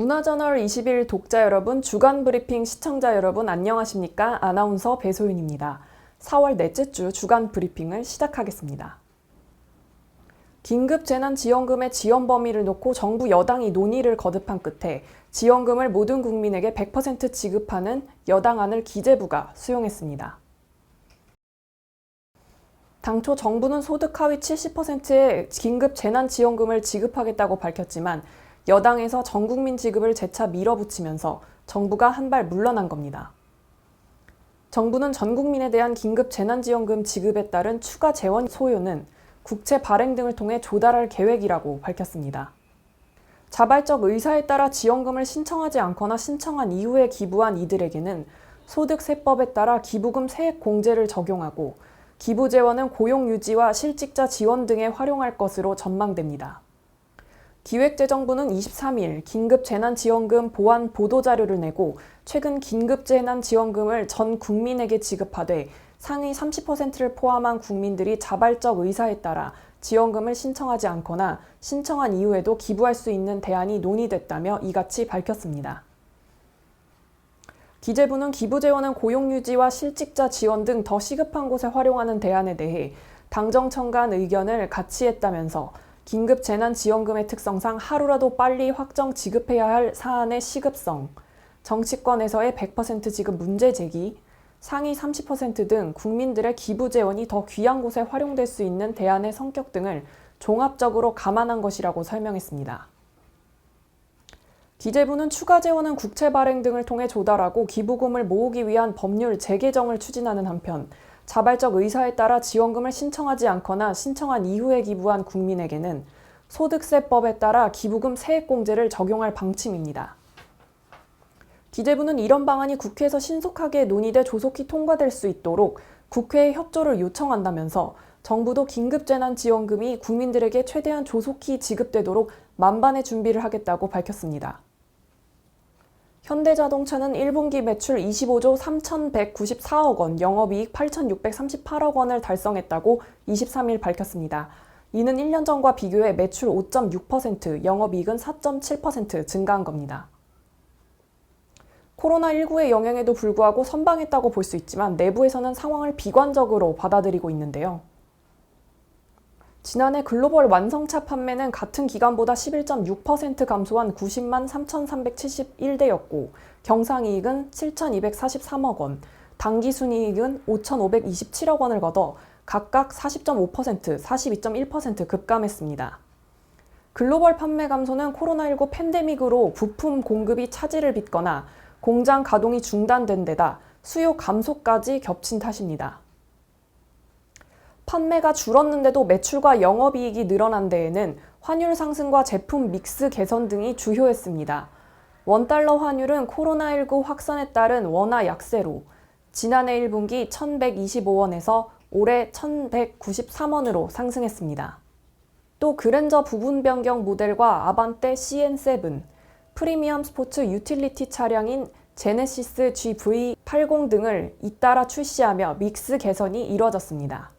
문화저널 20일 독자 여러분, 주간 브리핑 시청자 여러분 안녕하십니까? 아나운서 배소윤입니다. 4월 넷째 주 주간 브리핑을 시작하겠습니다. 긴급재난지원금의 지원 범위를 놓고 정부 여당이 논의를 거듭한 끝에 지원금을 모든 국민에게 100% 지급하는 여당안을 기재부가 수용했습니다. 당초 정부는 소득 하위 70%의 긴급재난지원금을 지급하겠다고 밝혔지만 여당에서 전국민 지급을 재차 밀어붙이면서 정부가 한 발 물러난 겁니다. 정부는 전 국민에 대한 긴급재난지원금 지급에 따른 추가 재원 소요는 국채 발행 등을 통해 조달할 계획이라고 밝혔습니다. 자발적 의사에 따라 지원금을 신청하지 않거나 신청한 이후에 기부한 이들에게는 소득세법에 따라 기부금 세액 공제를 적용하고 기부 재원은 고용 유지와 실직자 지원 등에 활용할 것으로 전망됩니다. 기획재정부는 23일 긴급재난지원금 보완 보도자료를 내고 최근 긴급재난지원금을 전 국민에게 지급하되 상위 30%를 포함한 국민들이 자발적 의사에 따라 지원금을 신청하지 않거나 신청한 이후에도 기부할 수 있는 대안이 논의됐다며 이같이 밝혔습니다. 기재부는 기부 재원은 고용 유지와 실직자 지원 등 더 시급한 곳에 활용하는 대안에 대해 당정청 간 의견을 같이했다면서 긴급재난지원금의 특성상 하루라도 빨리 확정 지급해야 할 사안의 시급성, 정치권에서의 100% 지급 문제 제기, 상위 30% 등 국민들의 기부 재원이 더 귀한 곳에 활용될 수 있는 대안의 성격 등을 종합적으로 감안한 것이라고 설명했습니다. 기재부는 추가 재원은 국채 발행 등을 통해 조달하고 기부금을 모으기 위한 법률 재개정을 추진하는 한편 자발적 의사에 따라 지원금을 신청하지 않거나 신청한 이후에 기부한 국민에게는 소득세법에 따라 기부금 세액공제를 적용할 방침입니다. 기재부는 이런 방안이 국회에서 신속하게 논의돼 조속히 통과될 수 있도록 국회의 협조를 요청한다면서 정부도 긴급재난지원금이 국민들에게 최대한 조속히 지급되도록 만반의 준비를 하겠다고 밝혔습니다. 현대자동차는 1분기 매출 25조 3,194억 원, 영업이익 8,638억 원을 달성했다고 23일 밝혔습니다. 이는 1년 전과 비교해 매출 5.6%, 영업이익은 4.7% 증가한 겁니다. 코로나19의 영향에도 불구하고 선방했다고 볼 수 있지만 내부에서는 상황을 비관적으로 받아들이고 있는데요. 지난해 글로벌 완성차 판매는 같은 기간보다 11.6% 감소한 90만 3,371대였고 경상이익은 7,243억 원, 당기순이익은 5,527억 원을 거둬 각각 40.5%, 42.1% 급감했습니다. 글로벌 판매 감소는 코로나19 팬데믹으로 부품 공급이 차질을 빚거나 공장 가동이 중단된 데다 수요 감소까지 겹친 탓입니다. 판매가 줄었는데도 매출과 영업이익이 늘어난 데에는 환율 상승과 제품 믹스 개선 등이 주요했습니다. 원달러 환율은 코로나19 확산에 따른 원화 약세로 지난해 1분기 1,125원에서 올해 1,193원으로 상승했습니다. 또 그랜저 부분 변경 모델과 아반떼 CN7, 프리미엄 스포츠 유틸리티 차량인 제네시스 GV80 등을 잇따라 출시하며 믹스 개선이 이뤄졌습니다.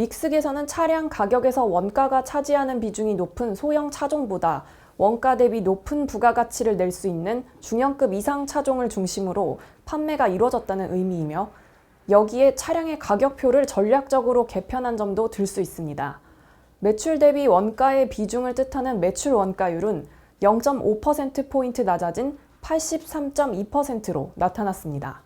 믹스 개선은 차량 가격에서 원가가 차지하는 비중이 높은 소형 차종보다 원가 대비 높은 부가가치를 낼 수 있는 중형급 이상 차종을 중심으로 판매가 이루어졌다는 의미이며 여기에 차량의 가격표를 전략적으로 개편한 점도 들 수 있습니다. 매출 대비 원가의 비중을 뜻하는 매출 원가율은 0.5%포인트 낮아진 83.2%로 나타났습니다.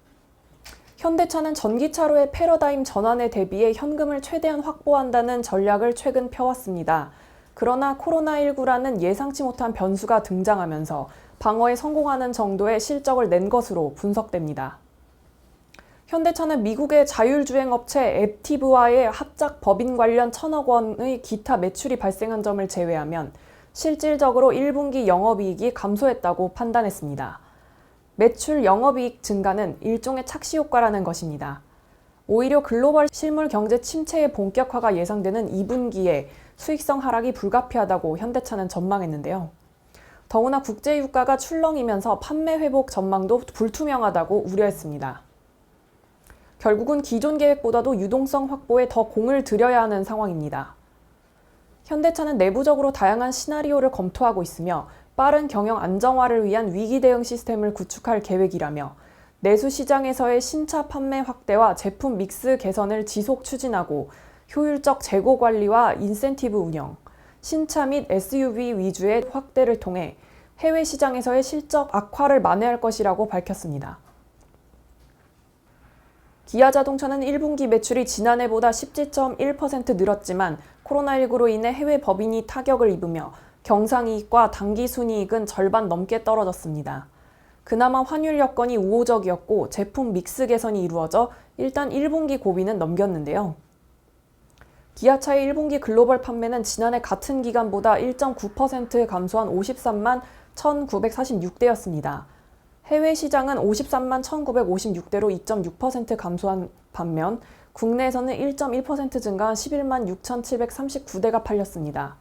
현대차는 전기차로의 패러다임 전환에 대비해 현금을 최대한 확보한다는 전략을 최근 펴왔습니다. 그러나 코로나19라는 예상치 못한 변수가 등장하면서 방어에 성공하는 정도의 실적을 낸 것으로 분석됩니다. 현대차는 미국의 자율주행업체 앱티브와의 합작 법인 관련 1,000억 원의 기타 매출이 발생한 점을 제외하면 실질적으로 1분기 영업이익이 감소했다고 판단했습니다. 매출 영업이익 증가는 일종의 착시 효과라는 것입니다. 오히려 글로벌 실물 경제 침체의 본격화가 예상되는 2분기에 수익성 하락이 불가피하다고 현대차는 전망했는데요. 더구나 국제 유가가 출렁이면서 판매 회복 전망도 불투명하다고 우려했습니다. 결국은 기존 계획보다도 유동성 확보에 더 공을 들여야 하는 상황입니다. 현대차는 내부적으로 다양한 시나리오를 검토하고 있으며 빠른 경영 안정화를 위한 위기 대응 시스템을 구축할 계획이라며 내수 시장에서의 신차 판매 확대와 제품 믹스 개선을 지속 추진하고 효율적 재고 관리와 인센티브 운영, 신차 및 SUV 위주의 확대를 통해 해외 시장에서의 실적 악화를 만회할 것이라고 밝혔습니다. 기아자동차는 1분기 매출이 지난해보다 17.1% 늘었지만 코로나19로 인해 해외 법인이 타격을 입으며 경상이익과 당기순이익은 절반 넘게 떨어졌습니다. 그나마 환율 여건이 우호적이었고 제품 믹스 개선이 이루어져 일단 1분기 고비는 넘겼는데요. 기아차의 1분기 글로벌 판매는 지난해 같은 기간보다 1.9% 감소한 53만 1,946대였습니다. 해외 시장은 53만 1,956대로 2.6% 감소한 반면 국내에서는 1.1% 증가한 11만 6,739대가 팔렸습니다.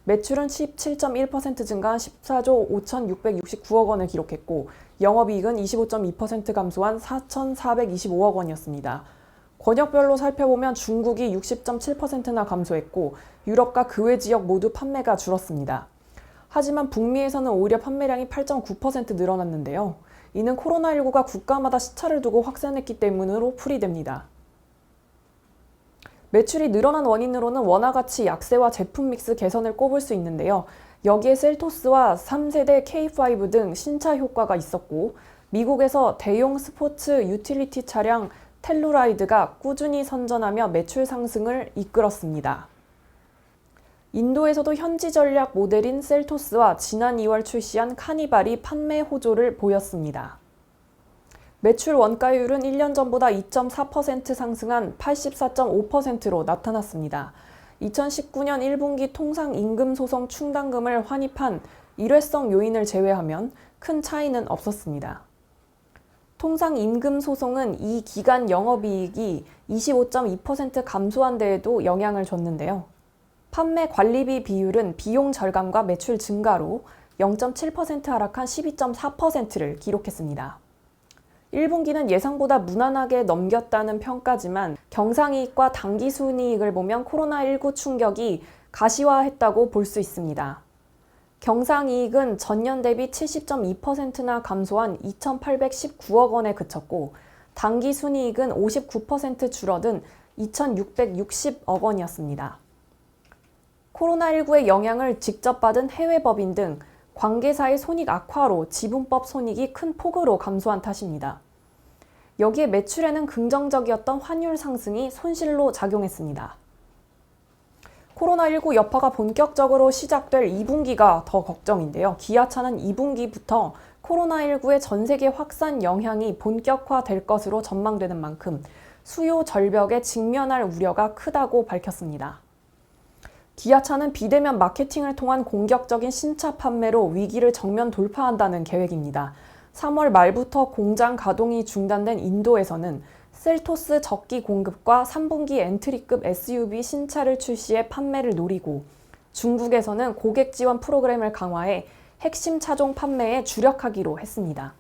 매출은 17.1% 증가한 14조 5,669억 원을 기록했고 영업이익은 25.2% 감소한 4,425억 원이었습니다. 권역별로 살펴보면 중국이 60.7%나 감소했고 유럽과 그 외 지역 모두 판매가 줄었습니다. 하지만 북미에서는 오히려 판매량이 8.9% 늘어났는데요. 이는 코로나19가 국가마다 시차를 두고 확산했기 때문으로 풀이됩니다. 매출이 늘어난 원인으로는 원화 가치 약세와 제품 믹스 개선을 꼽을 수 있는데요. 여기에 셀토스와 3세대 K5 등 신차 효과가 있었고 미국에서 대용 스포츠 유틸리티 차량 텔루라이드가 꾸준히 선전하며 매출 상승을 이끌었습니다. 인도에서도 현지 전략 모델인 셀토스와 지난 2월 출시한 카니발이 판매 호조를 보였습니다. 매출 원가율은 1년 전보다 2.4% 상승한 84.5%로 나타났습니다. 2019년 1분기 통상임금소송 충당금을 환입한 일회성 요인을 제외하면 큰 차이는 없었습니다. 통상임금소송은 이 기간 영업이익이 25.2% 감소한 데에도 영향을 줬는데요. 판매 관리비 비율은 비용 절감과 매출 증가로 0.7% 하락한 12.4%를 기록했습니다. 1분기는 예상보다 무난하게 넘겼다는 평가지만 경상이익과 당기순이익을 보면 코로나19 충격이 가시화했다고 볼 수 있습니다. 경상이익은 전년 대비 70.2%나 감소한 2,819억 원에 그쳤고 당기순이익은 59% 줄어든 2,660억 원이었습니다. 코로나19의 영향을 직접 받은 해외 법인 등 관계사의 손익 악화로 지분법 손익이 큰 폭으로 감소한 탓입니다. 여기에 매출에는 긍정적이었던 환율 상승이 손실로 작용했습니다. 코로나19 여파가 본격적으로 시작될 2분기가 더 걱정인데요. 기아차는 2분기부터 코로나19의 전 세계 확산 영향이 본격화될 것으로 전망되는 만큼 수요 절벽에 직면할 우려가 크다고 밝혔습니다. 기아차는 비대면 마케팅을 통한 공격적인 신차 판매로 위기를 정면 돌파한다는 계획입니다. 3월 말부터 공장 가동이 중단된 인도에서는 셀토스 적기 공급과 3분기 엔트리급 SUV 신차를 출시해 판매를 노리고 중국에서는 고객 지원 프로그램을 강화해 핵심 차종 판매에 주력하기로 했습니다.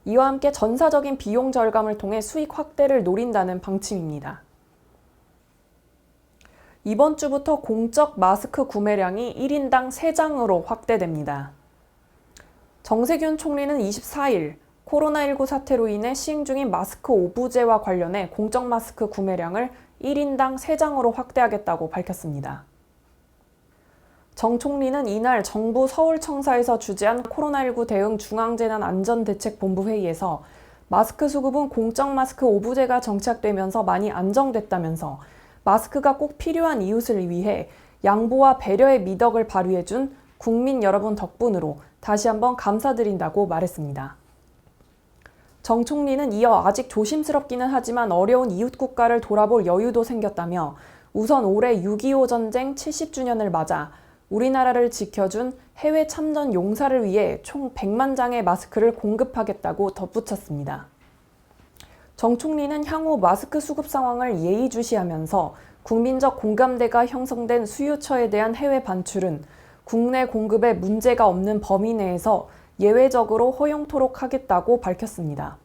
이와 함께 전사적인 비용 절감을 통해 수익 확대를 노린다는 방침입니다. 이번 주부터 공적 마스크 구매량이 1인당 3장으로 확대됩니다. 정세균 총리는 24일 코로나19 사태로 인해 시행 중인 마스크 오부제와 관련해 공적 마스크 구매량을 1인당 3장으로 확대하겠다고 밝혔습니다. 정 총리는 이날 정부 서울청사에서 주재한 코로나19 대응 중앙재난안전대책본부 회의에서 마스크 수급은 공적 마스크 오부제가 정착되면서 많이 안정됐다면서 마스크가 꼭 필요한 이웃을 위해 양보와 배려의 미덕을 발휘해준 국민 여러분 덕분으로 다시 한번 감사드린다고 말했습니다. 정 총리는 이어 아직 조심스럽기는 하지만 어려운 이웃 국가를 돌아볼 여유도 생겼다며 우선 올해 6.25 전쟁 70주년을 맞아 우리나라를 지켜준 해외 참전 용사를 위해 총 100만 장의 마스크를 공급하겠다고 덧붙였습니다. 정 총리는 향후 마스크 수급 상황을 예의주시하면서 국민적 공감대가 형성된 수요처에 대한 해외 반출은 국내 공급에 문제가 없는 범위 내에서 예외적으로 허용토록 하겠다고 밝혔습니다.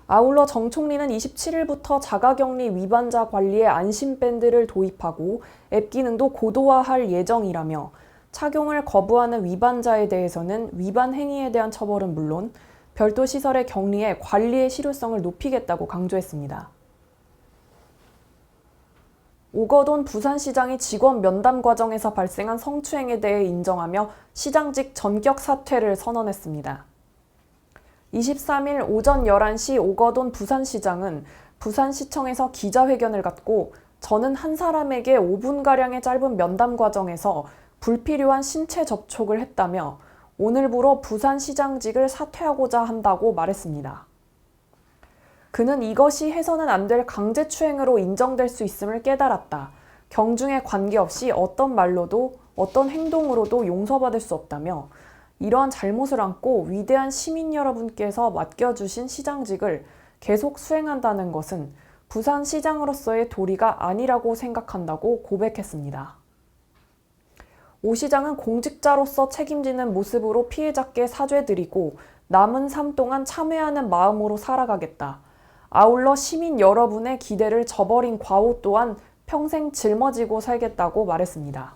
아울러 정 총리는 27일부터 자가격리 위반자 관리에 안심밴드를 도입하고 앱 기능도 고도화할 예정이라며 착용을 거부하는 위반자에 대해서는 위반 행위에 대한 처벌은 물론 별도 시설의 격리에 관리의 실효성을 높이겠다고 강조했습니다. 오거돈 부산시장이 직원 면담 과정에서 발생한 성추행에 대해 인정하며 시장직 전격 사퇴를 선언했습니다. 23일 오전 11시 오거돈 부산시장은 부산시청에서 기자회견을 갖고 저는 한 사람에게 5분가량의 짧은 면담 과정에서 불필요한 신체 접촉을 했다며 오늘부로 부산시장직을 사퇴하고자 한다고 말했습니다. 그는 이것이 해서는 안 될 강제추행으로 인정될 수 있음을 깨달았다. 경중에 관계없이 어떤 말로도 어떤 행동으로도 용서받을 수 없다며 이러한 잘못을 안고 위대한 시민 여러분께서 맡겨주신 시장직을 계속 수행한다는 것은 부산시장으로서의 도리가 아니라고 생각한다고 고백했습니다. 오 시장은 공직자로서 책임지는 모습으로 피해자께 사죄드리고 남은 삶 동안 참회하는 마음으로 살아가겠다. 아울러 시민 여러분의 기대를 저버린 과오 또한 평생 짊어지고 살겠다고 말했습니다.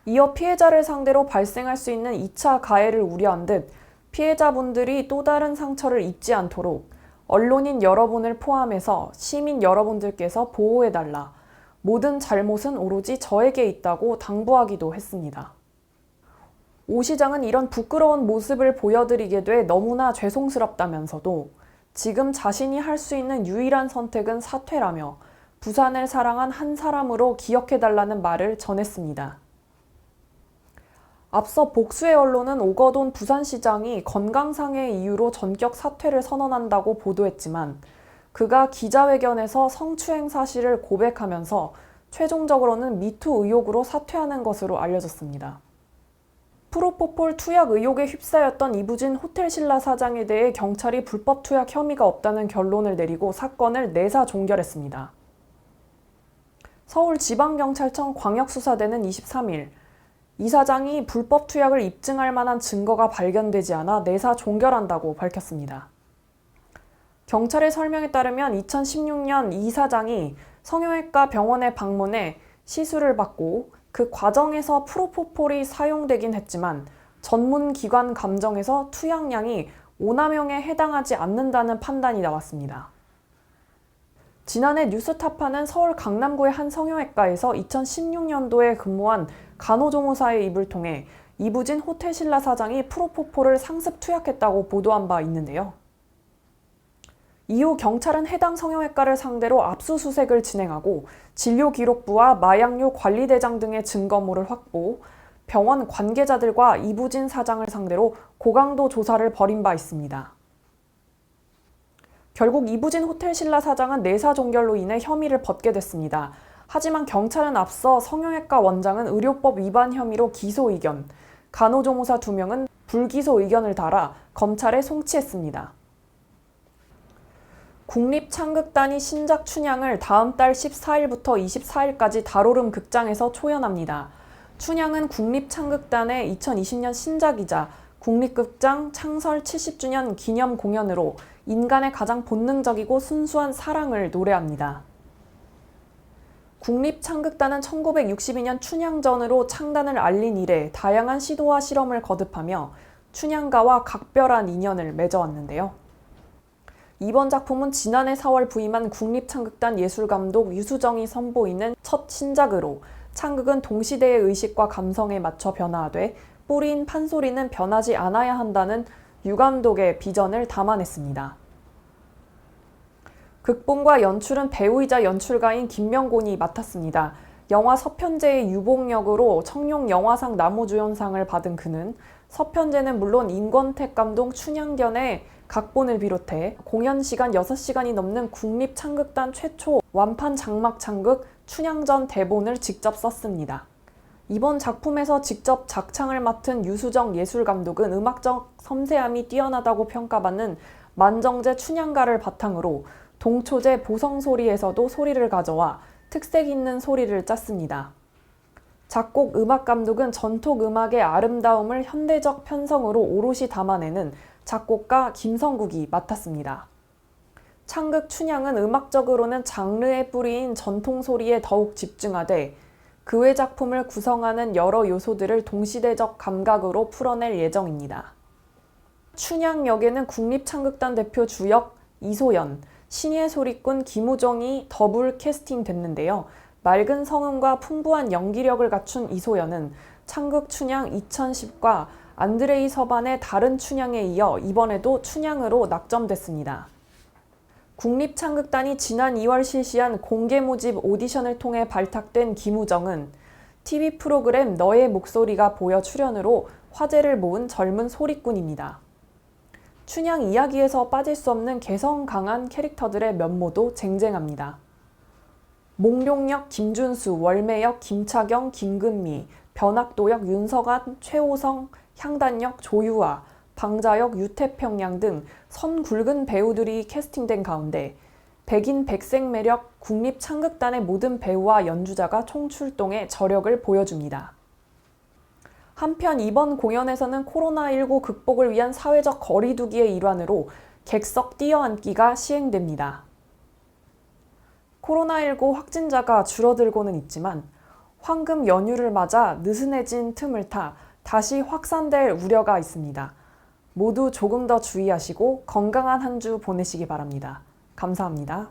이어 피해자를 상대로 발생할 수 있는 2차 가해를 우려한 듯 피해자분들이 또 다른 상처를 입지 않도록 언론인 여러분을 포함해서 시민 여러분들께서 보호해달라. 모든 잘못은 오로지 저에게 있다고 당부하기도 했습니다. 오 시장은 이런 부끄러운 모습을 보여드리게 돼 너무나 죄송스럽다면서도 지금 자신이 할 수 있는 유일한 선택은 사퇴라며 부산을 사랑한 한 사람으로 기억해달라는 말을 전했습니다. 앞서 복수의 언론은 오거돈 부산시장이 건강상의 이유로 전격 사퇴를 선언한다고 보도했지만 그가 기자회견에서 성추행 사실을 고백하면서 최종적으로는 미투 의혹으로 사퇴하는 것으로 알려졌습니다. 프로포폴 투약 의혹에 휩싸였던 이부진 호텔신라 사장에 대해 경찰이 불법 투약 혐의가 없다는 결론을 내리고 사건을 내사 종결했습니다. 서울지방경찰청 광역수사대는 23일 이 사장이 불법 투약을 입증할 만한 증거가 발견되지 않아 내사 종결한다고 밝혔습니다. 경찰의 설명에 따르면 2016년 이 사장이 성형외과 병원에 방문해 시술을 받고 그 과정에서 프로포폴이 사용되긴 했지만 전문기관 감정에서 투약량이 오남용에 해당하지 않는다는 판단이 나왔습니다. 지난해 뉴스타파는 서울 강남구의 한 성형외과에서 2016년도에 근무한 간호조무사의 입을 통해 이부진 호텔신라 사장이 프로포폴을 상습 투약했다고 보도한 바 있는데요. 이후 경찰은 해당 성형외과를 상대로 압수수색을 진행하고 진료기록부와 마약류 관리대장 등의 증거물을 확보, 병원 관계자들과 이부진 사장을 상대로 고강도 조사를 벌인 바 있습니다. 결국 이부진 호텔신라 사장은 내사 종결로 인해 혐의를 벗게 됐습니다. 하지만 경찰은 앞서 성형외과 원장은 의료법 위반 혐의로 기소 의견, 간호조무사 2명은 불기소 의견을 달아 검찰에 송치했습니다. 국립창극단이 신작 춘향을 다음 달 14일부터 24일까지 다로름 극장에서 초연합니다. 춘향은 국립창극단의 2020년 신작이자 국립극장 창설 70주년 기념 공연으로 인간의 가장 본능적이고 순수한 사랑을 노래합니다. 국립창극단은 1962년 춘향전으로 창단을 알린 이래 다양한 시도와 실험을 거듭하며 춘향가와 각별한 인연을 맺어왔는데요. 이번 작품은 지난해 4월 부임한 국립창극단 예술감독 유수정이 선보이는 첫 신작으로 창극은 동시대의 의식과 감성에 맞춰 변화하되 뿌리인 판소리는 변하지 않아야 한다는 유 감독의 비전을 담아냈습니다. 극본과 연출은 배우이자 연출가인 김명곤이 맡았습니다. 영화 서편제의 유봉 역으로 청룡영화상 남우주연상을 받은 그는 서편제는 물론 임권택 감독 춘향전의 각본을 비롯해 공연 시간 6시간이 넘는 국립창극단 최초 완판 장막 창극 춘향전 대본을 직접 썼습니다. 이번 작품에서 직접 작창을 맡은 유수정 예술감독은 음악적 섬세함이 뛰어나다고 평가받는 만정제 춘향가를 바탕으로 동초제 보성소리에서도 소리를 가져와 특색 있는 소리를 짰습니다. 작곡 음악감독은 전통 음악의 아름다움을 현대적 편성으로 오롯이 담아내는 작곡가 김성국이 맡았습니다. 창극 춘향은 음악적으로는 장르의 뿌리인 전통 소리에 더욱 집중하되 그 외 작품을 구성하는 여러 요소들을 동시대적 감각으로 풀어낼 예정입니다. 춘향 역에는 국립창극단 대표 주역 이소연, 신예 소리꾼 김우정이 더블 캐스팅됐는데요. 맑은 성음과 풍부한 연기력을 갖춘 이소연은 창극 춘향 2010과 안드레이 서반의 다른 춘향에 이어 이번에도 춘향으로 낙점됐습니다. 국립창극단이 지난 2월 실시한 공개 모집 오디션을 통해 발탁된 김우정은 TV 프로그램 너의 목소리가 보여 출연으로 화제를 모은 젊은 소리꾼입니다. 춘향 이야기에서 빠질 수 없는 개성 강한 캐릭터들의 면모도 쟁쟁합니다. 몽룡역 김준수, 월매역 김차경, 김근미, 변학도역 윤서간, 최호성, 향단역 조유아, 방자역 유태평양 등 선 굵은 배우들이 캐스팅된 가운데 백인 백색 매력 국립창극단의 모든 배우와 연주자가 총출동해 저력을 보여줍니다. 한편 이번 공연에서는 코로나19 극복을 위한 사회적 거리두기의 일환으로 객석 뛰어앉기가 시행됩니다. 코로나19 확진자가 줄어들고는 있지만 황금 연휴를 맞아 느슨해진 틈을 타 다시 확산될 우려가 있습니다. 모두 조금 더 주의하시고 건강한 한 주 보내시기 바랍니다. 감사합니다.